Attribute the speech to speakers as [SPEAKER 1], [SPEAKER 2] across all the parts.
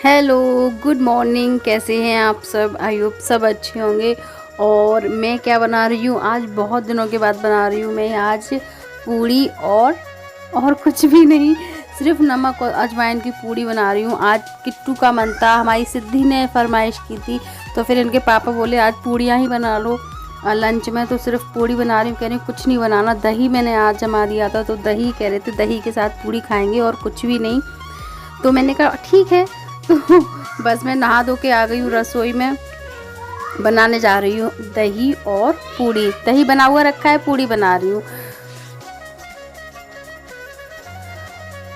[SPEAKER 1] Hello, good morning. कैसे हैं आप सब? आई होप सब अच्छे होंगे। और मैं क्या बना रही हूँ आज, बहुत दिनों के बाद बना रही हूँ मैं आज पूड़ी और कुछ भी नहीं, सिर्फ नमक और अजवाइन की पूड़ी बना रही हूँ। आज किट्टू का मन था, हमारी सिद्धि ने फरमाइश की थी, तो फिर इनके पापा बोले आज पूड़ियाँ ही बना लो लंच में। तो सिर्फ पूड़ी बना रही हूँ। कह रही हूँ कुछ नहीं बनाना। दही मैंने आज जमा दिया था, तो दही कह रहे थे दही के साथ पूड़ी खाएंगे और कुछ भी नहीं। तो मैंने कहा ठीक है। तो बस मैं नहा धो के आ गई हूँ रसोई में, बनाने जा रही हूँ दही और पूड़ी। दही बना हुआ रखा है, पूड़ी बना रही हूँ।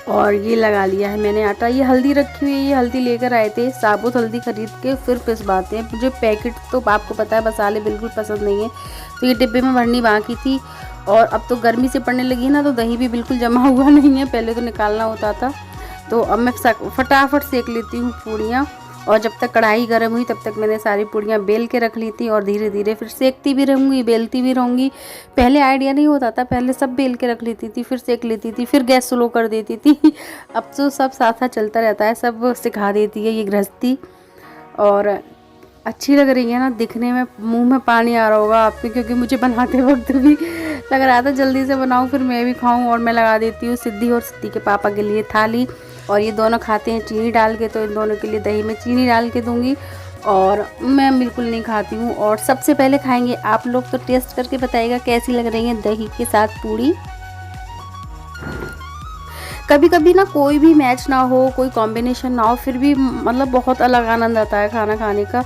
[SPEAKER 1] और ये लगा लिया है मैंने आटा। ये हल्दी रखी हुई है, ये हल्दी लेकर आए थे, साबुत हल्दी खरीद के फिर पिसवाते हैं। मुझे पैकेट तो आपको पता है मसाले बिल्कुल पसंद नहीं है, तो ये डिब्बे में भरनी बाकी थी। और अब तो गर्मी से पड़ने लगी है ना, तो दही भी बिल्कुल जमा हुआ नहीं है, पहले तो निकालना होता था। तो अब मैं फटाफट सेक लेती हूँ पूड़ियाँ। और जब तक कढ़ाई गर्म हुई तब तक मैंने सारी पूड़ियाँ बेल के रख ली थी, और धीरे धीरे फिर सेकती भी रहूँगी, बेलती भी रहूँगी। पहले आइडिया नहीं होता था, पहले सब बेल के रख लेती थी, फिर सेक लेती थी, फिर गैस स्लो कर देती थी। अब तो सब साथ साथ चलता रहता है, सब सिखा देती है ये गृहस्थी। और अच्छी लग रही है ना दिखने में, मुंह में पानी आ रहा होगा आपके, क्योंकि मुझे बनाते वक्त भी लग रहा था जल्दी से बनाऊं फिर मैं भी खाऊं। और मैं लगा देती हूँ सिद्धि और सिद्धि के पापा के लिए थाली। और ये दोनों खाते हैं चीनी डाल के, तो इन दोनों के लिए दही में चीनी डाल के दूंगी, और मैं बिल्कुल नहीं खाती हूँ। और सबसे पहले खाएंगे आप लोग, तो टेस्ट करके बताइएगा कैसी लग रही है दही के साथ पूड़ी। कभी कभी ना कोई भी मैच ना हो, कोई कॉम्बिनेशन ना हो, फिर भी मतलब बहुत अलग आनंद आता है खाना खाने का।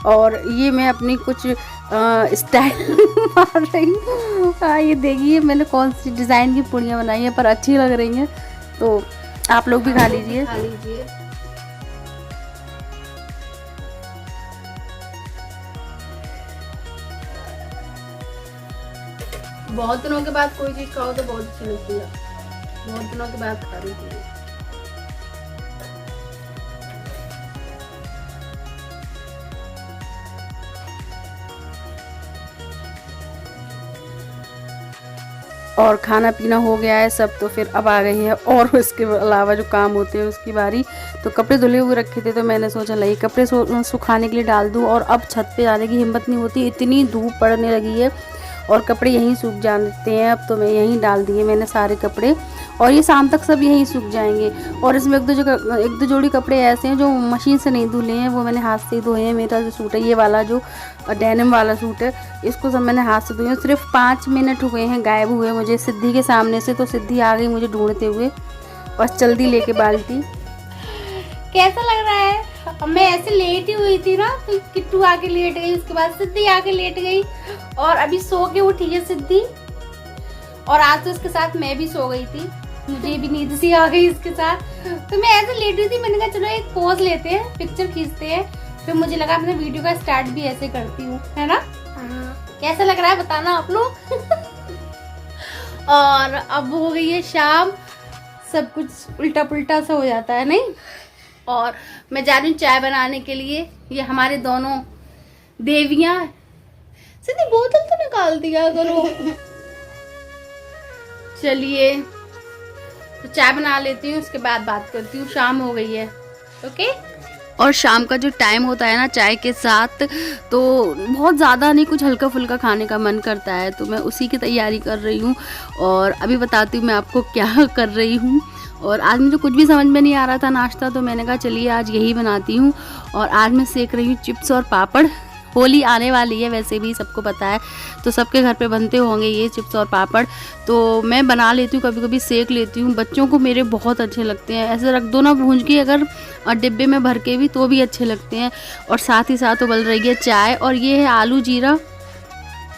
[SPEAKER 1] और ये मैं अपनी कुछ स्टाइल मार रही हूँ। ये देखिए मैंने कौन सी डिज़ाइन की पूड़ियाँ बनाई हैं, पर अच्छी लग रही हैं, तो आप लोग भी खा लीजिए। बहुत दिनों के बाद कोई चीज़ खाओ तो बहुत अच्छी लगती है। बहुत दिनों के बाद खा रही थी। और खाना पीना हो गया है सब, तो फिर अब आ गई है और उसके अलावा जो काम होते हैं उसकी बारी। तो कपड़े धुले हुए रखे थे, तो मैंने सोचा लाई कपड़े सुखाने के लिए डाल दूँ। और अब छत पे जाने की हिम्मत नहीं होती, इतनी धूप पड़ने लगी है, और कपड़े यहीं सूख जाते हैं। अब तो मैं यहीं डाल दिए मैंने सारे कपड़े, और ये शाम तक सब यहीं सूख जाएंगे। और इसमें एक दो जोड़ी कपड़े ऐसे हैं जो मशीन से नहीं धुले हैं, वो मैंने हाथ से ही धोए हैं। मेरा जो सूट है ये वाला, जो डेनिम वाला सूट है, इसको सब मैंने हाथ से धोए हैं। सिर्फ 5 मिनट हुए हैं गायब हुए मुझे सिद्धि के सामने से, तो सिद्धि आ गई मुझे ढूंढते हुए, बस जल्दी लेके बाल्टी। कैसा लग रहा है? अब मैं ऐसे लेटी हुई थी ना, तो किट्टू आके लेट गई, उसके बाद सिद्धि आके लेट गई, और अभी सो के उठी है सिद्धि। और आज तो इसके साथ मैं भी सो गई थी, मुझे भी नींद सी आ गई इसके साथ। तो मैं ऐसे लेटी हुई थी, मैंने कहा चलो एक पोज लेते हैं, पिक्चर खींचते हैं। फिर मुझे लगा मैं वीडियो का स्टार्ट भी ऐसे करती हूँ, है ना? कैसा लग रहा है बताना आप लोग। और अब हो गई है शाम, सब कुछ उल्टा पुल्टा सा हो जाता है नहीं। और मैं जा रही हूँ चाय बनाने के लिए। ये हमारे दोनों देवियां, सीधी बोतल तो निकाल दिया करो। चलिए तो चाय बना लेती हूँ, उसके बाद बात करती हूँ। शाम हो गई है, ओके। और शाम का जो टाइम होता है ना चाय के साथ, तो बहुत ज़्यादा नहीं, कुछ हल्का फुल्का खाने का मन करता है, तो मैं उसी की तैयारी कर रही हूँ। और अभी बताती हूँ मैं आपको क्या कर रही हूँ। और आज मुझे कुछ भी समझ में नहीं आ रहा था नाश्ता, तो मैंने कहा चलिए आज यही बनाती हूँ। और आज मैं सेक रही हूँ चिप्स और पापड़। होली आने वाली है, वैसे भी सबको पता है, तो सबके घर पे बनते होंगे ये चिप्स और पापड़। तो मैं बना लेती हूँ, कभी कभी सेक लेती हूँ। बच्चों को मेरे बहुत अच्छे लगते हैं, ऐसे रख दो ना भूंज के, अगर डिब्बे में भर के भी, तो भी अच्छे लगते हैं। और साथ ही साथ उबल रही है चाय। और ये है आलू जीरा,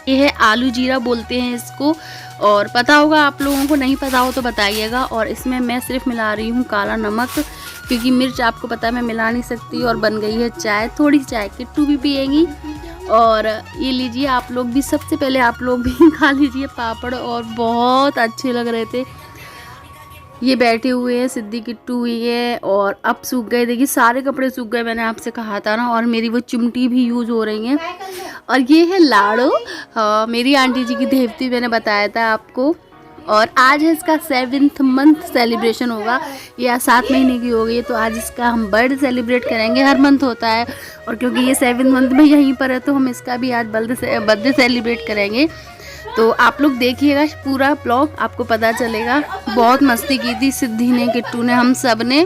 [SPEAKER 1] ये है आलू जीरा बोलते हैं इसको। और पता होगा आप लोगों को, नहीं पता हो तो बताइएगा। और इसमें मैं सिर्फ मिला रही हूँ काला नमक, क्योंकि मिर्च आपको पता है मैं मिला नहीं सकती। और बन गई है चाय, थोड़ी चाय किट्टू भी पिएंगी। और ये लीजिए आप लोग भी, सबसे पहले आप लोग भी खा लीजिए पापड़, और बहुत अच्छे लग रहे थे। ये बैठे हुए हैं, सिद्धि किट्टू हुई है, और अब सूख गए, देखिए सारे कपड़े सूख गए, मैंने आपसे कहा था ना। और मेरी वो चिमटी भी यूज़ हो रही हैं। और ये है लाड़ो, मेरी आंटी जी की देवती, मैंने बताया था आपको। और आज है इसका 7th मंथ सेलिब्रेशन होगा, या 7 महीने की हो गई, तो आज इसका हम बर्थडे सेलिब्रेट करेंगे। हर मंथ होता है और क्योंकि ये 7th मंथ में यहीं पर है तो हम इसका भी आज बर्थडे सेलिब्रेट करेंगे। तो आप लोग देखिएगा पूरा ब्लॉग, आपको पता चलेगा। बहुत मस्ती की थी सिद्धि ने, किट्टू ने, हम सब ने।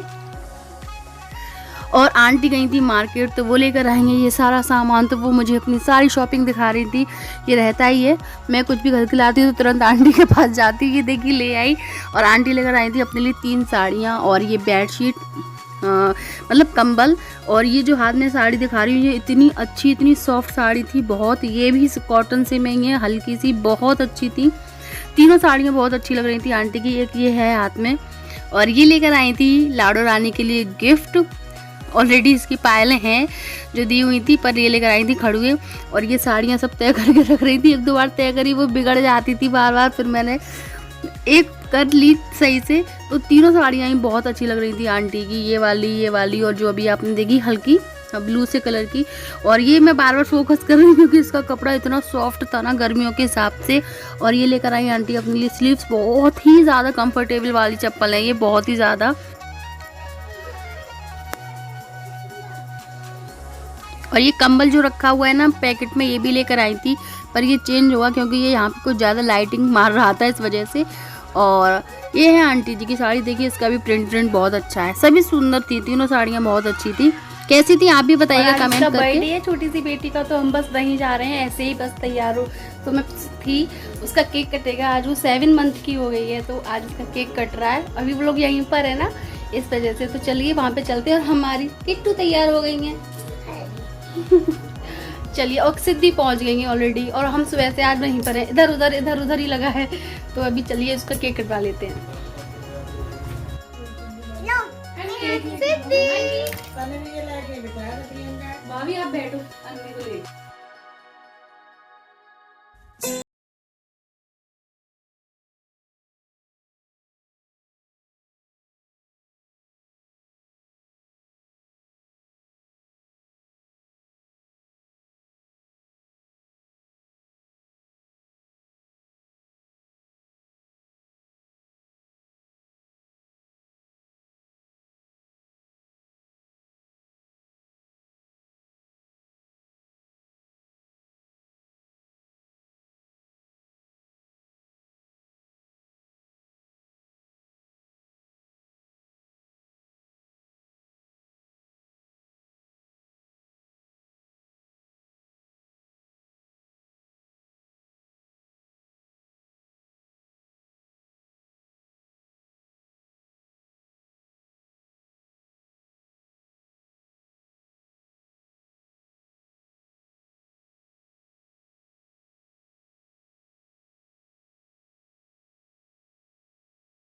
[SPEAKER 1] और आंटी गई थी मार्केट, तो वो लेकर आएंगे ये सारा सामान, तो वो मुझे अपनी सारी शॉपिंग दिखा रही थी। ये रहता ही है, मैं कुछ भी घर के लाती हूँ तो तुरंत आंटी के पास जाती, ये देखी ले आई। और आंटी लेकर आई थी अपने लिए 3 साड़ियाँ और ये बेडशीट, मतलब कंबल। और ये जो हाथ में साड़ी दिखा रही हूँ, ये इतनी अच्छी, इतनी सॉफ्ट साड़ी थी बहुत। ये भी कॉटन से में ही है, हल्की सी, बहुत अच्छी थी। तीनों साड़ियाँ बहुत अच्छी लग रही थी आंटी की। एक ये है हाथ में, और ये लेकर आई थी लाडो रानी के लिए गिफ्ट। ऑलरेडी इसकी पायलें हैं जो दी हुई थी, पर ये लेकर आई थी खड़ुए। और ये साड़ियाँ सब तय करके रख रही थी, 1-2 बार तय करी, वो बिगड़ जाती थी बार बार, फिर मैंने एक कर ली सही से। तो तीनों साड़ियाँ ही बहुत अच्छी लग रही थी आंटी की, ये वाली और जो अभी आपने देखी हल्की ब्लू से कलर की। और ये मैं बार बार फोकस कर रही हूँ क्योंकि इसका कपड़ा इतना सॉफ्ट था ना गर्मियों के हिसाब से। और ये लेकर आई आंटी अपने लिए स्लीव्स, बहुत ही ज़्यादा कंफर्टेबल वाली चप्पल है ये, बहुत ही ज़्यादा। और ये कंबल जो रखा हुआ है ना पैकेट में, ये भी लेकर आई थी, पर ये चेंज हुआ क्योंकि ये यहाँ पे कुछ ज़्यादा लाइटिंग मार रहा था इस वजह से। और ये है आंटी जी की साड़ी, देखिए इसका भी प्रिंट बहुत अच्छा है। सभी सुंदर थी, तीनों साड़ियाँ बहुत अच्छी थी। कैसी थी आप भी बताइएगा कमेंट करके।
[SPEAKER 2] बर्थडे है छोटी सी बेटी का, तो हम बस वहीं जा रहे हैं, ऐसे ही बस तैयार हो। तो मैं थी, उसका केक कटेगा आज, वो 7 मंथ की हो गई है, तो आज उसका केक कट रहा है। अभी वो लोग यहीं पर है ना, इस वजह से। तो चलिए वहाँ पे चलते हैं। और हमारी किट्टू तैयार हो गई हैं चलिए, और सिद्धि पहुंच गई है ऑलरेडी, और हम सुबह से आज वहीं पर है, इधर उधर ही लगा है। तो अभी चलिए उसका केक कटवा लेते हैं। भाभी आप बैठो, अन्नी को ले।